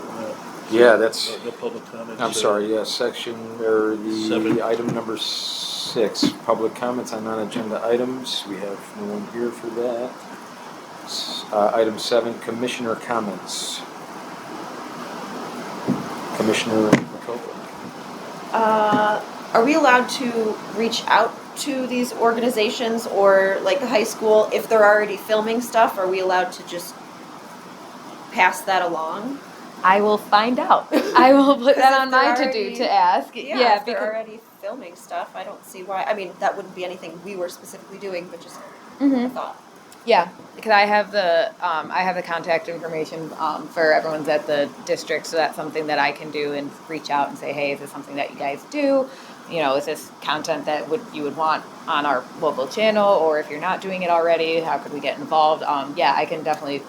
Yeah, that's. no public comments? I'm sorry. Yeah, section or the 7. item number 6, public comments on non-agenda items. We have no one here for that. Item 7, commissioner comments. Commissioner McCullough. Are we allowed to reach out to these organizations or like the high school if they're already filming stuff? Are we allowed to just pass that along? I will find out. I will put that Because on if my they're to-do already- to ask. Yeah, if they're because already filming stuff, I don't see why. I mean, that wouldn't be anything we were specifically doing, but just Mhm. a thought. Yeah, because I have the contact information for everyone's at the district, so that's something that I can do and reach out and say, hey, is this something that you guys do? you know, is this content that you would want on our local channel, or if you're not doing it already, how could we get involved? Yeah, I can definitely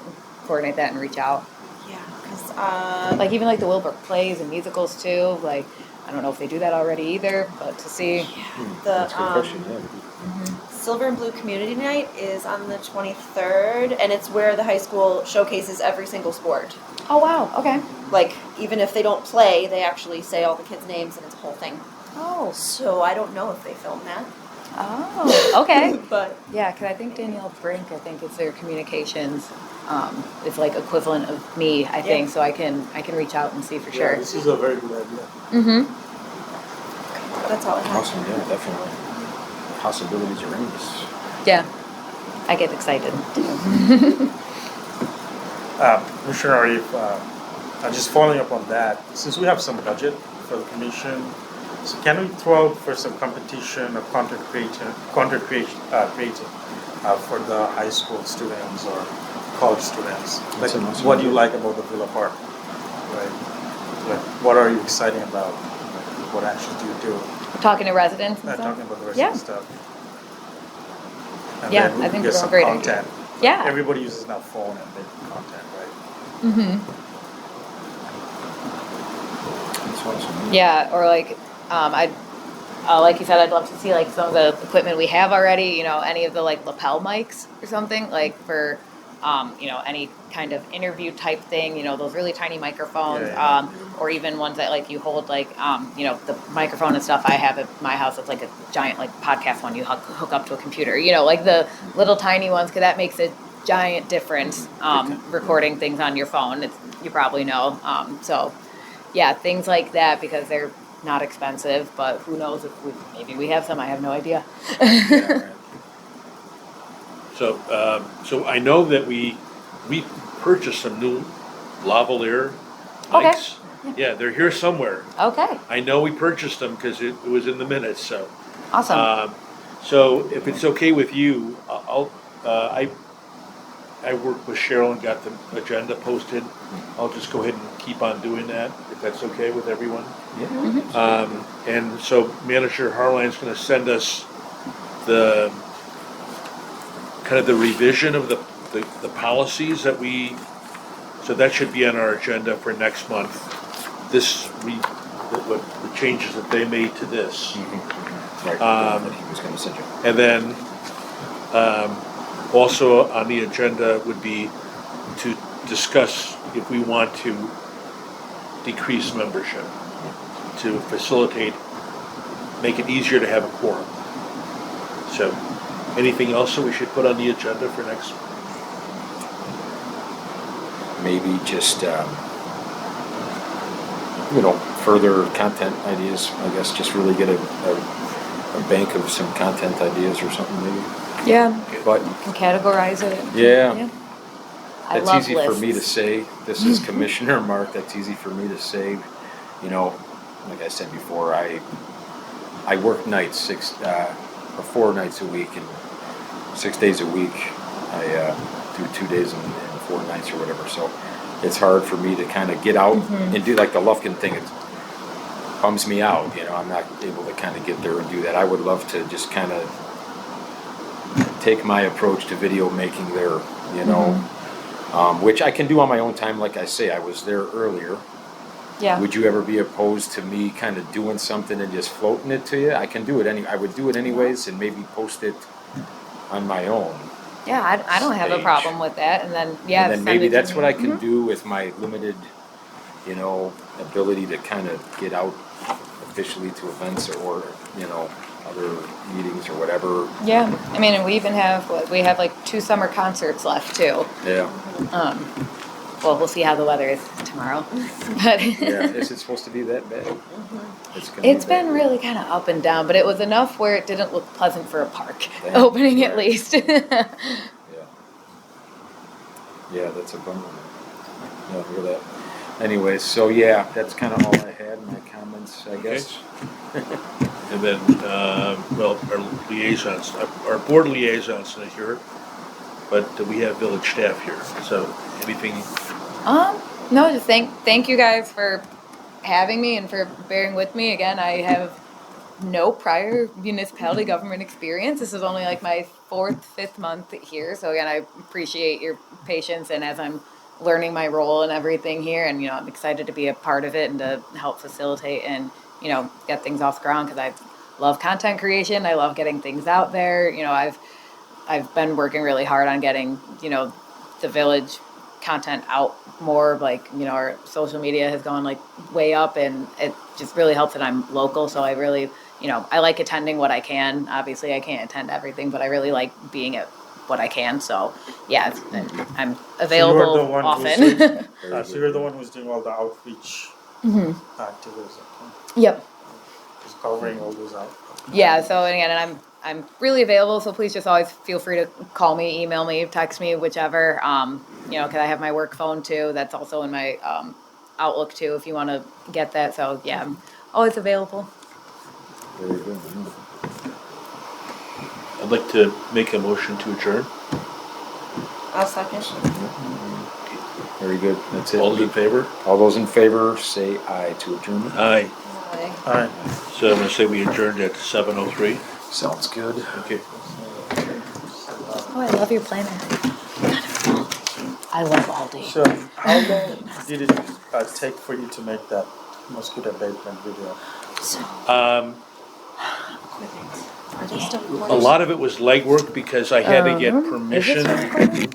coordinate that and reach out. Yeah, because Like even like the Wilbrook plays and musicals too. Like I don't know if they do that already either, but to see. That's a good question, the yeah. Silver and Blue Community Night is on the 23rd, and it's where the high school showcases every single sport. Oh wow. Okay. Like, even if they don't play, they actually say all the kids' names, and it's a whole thing. Oh. So I don't know if they film that. Oh. Okay. But Yeah, because I think Danielle Brink, I think it's their communications. It's like equivalent of me, I think. So I can reach out and see for Yeah, sure. this is a very good idea. Mm-hmm. that's all I have. Awesome, yeah, definitely. Possibilities are endless. Yeah. I get excited. Commissioner Arif, just following up on that, since we have some budget for the commission, so can we throw out for some competition or content creation for the high school students or college students? Like, That's an awesome what do you idea. like about the Villa Park? Right? Like, what are you excited about? Like, what actions do you do? Talking to residents and stuff. Talking about the rest Yeah. of the stuff. And Yeah, then we I can think get they're all some great content. Yeah. Everybody uses now phone and making content, right? Mm-hmm. That's awesome. Yeah, or like, like you said, I'd love to see like some of the equipment we have already. You know, any of the like lapel mics or something like for, you know, any kind of interview type thing. You know, those really tiny microphones, Yeah. or even ones that like you hold like, you know, the microphone and stuff I have at my house. It's like a giant like podcast one you hook up to a computer. You know, like the little tiny ones, because that makes a giant difference. Recording things on your phone, you probably know. So. Yeah, things like that, because they're not expensive, but who knows if maybe we have some, I have no idea. Yeah, right. So I know that we purchased some new lavalier Okay. mics. Yeah, they're here somewhere. Okay, I know we purchased them because it was in the minutes, so. awesome. So if it's okay with you, I worked with Cheryl and got the agenda posted. I'll just go ahead and keep on doing that, if that's okay with everyone. Yeah. And so Manager Harline's gonna send us the, kind of the revision of the policies that so that should be on our agenda for next month. The changes that they made to this. Right, that he was gonna send you. And then, also on the agenda would be to discuss if we want to decrease membership, to facilitate, make it easier to have a quorum. So, anything else that we should put on the agenda for next? Maybe just, you know, further content ideas, I guess, just really get a bank of some content ideas or something maybe. Yeah, But, can categorize it. yeah, I that's love easy for me to lists. say. This is Commissioner Mark, that's easy for me to say. You know, like I said before, I work nights, 4 nights a week, and 6 days a week. I do 2 days and 4 nights or whatever, so it's hard for me to kind of get out and do like the Lufkin thing. It bums me out, you know, I'm not able to kind of get there and do that. I would love to just kind of take my approach to video making there, you know, which I can do on my own time. Like I say, I was there earlier. Yeah, Would you ever be opposed to me kind of doing something and just floating it to you? I can do it I would do it anyways and maybe post it on my own. yeah, I don't have a Stage. problem with that, and then, And yeah. then send maybe it to that's me. what I can do with my limited, you know, ability to kind of get out officially to events or, you know, other meetings or whatever. Yeah, I mean, and we even have, we have like 2 summer concerts left too. Yeah. Well, we'll see how the weather is tomorrow, but. Yeah. Is it supposed to be that bad? It's gonna It's be that been bad. really kind of up and down, but it was enough where it didn't look pleasant for a park Damn, opening at right. least. Yeah. Yeah, that's a bummer. Yeah, hear that. Anyways, so yeah, that's kind of all I had in my comments, I guess. And then, well, our liaisons, our board liaisons not here, but we have village staff here, so anything, No, just thank you guys for having me and for bearing with me. Again, I have no prior municipality government experience. This is only like my 4th, 5th month here. So again, I appreciate your patience, and as I'm learning my role and everything here, and you know, I'm excited to be a part of it and to help facilitate and, you know, get things off the ground, because I love content creation. I love getting things out there. You know, I've been working really hard on getting, you know, the village content out more. Like, you know, our social media has gone like way up, and it just really helps that I'm local. So I really, you know, I like attending what I can. Obviously I can't attend everything, but I really like being at what I can. So yeah, I'm available the one often. So you're the one who's doing all the outreach activities, okay? Yep. Just covering all those out. Yeah, so again, and I'm really available, so please just always feel free to call me, email me, text me, whichever. You know, 'cause I have my work phone too. That's also in my Outlook too, if you want to get that. So yeah, I'm always available. Very good. I'd like to make a motion to adjourn. I'll second. Very good. That's it. All those in favor? All those in favor, say aye to adjournment. Aye. Aye. All right. So I'm gonna say we adjourned at 7:03. Sounds good. Okay. Oh, I love your planner. I love Aldi. So how long did it take for you to make that mosquito abatement video? A lot of it was legwork because I had to get Is permission. this recording?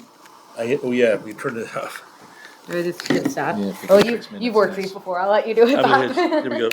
Oh yeah, we turned it off. Or this should stop? Yeah, if you Oh, could you, 6 minutes, you've worked yes. these before. I'll let you do it, I Bob. mean, here we go.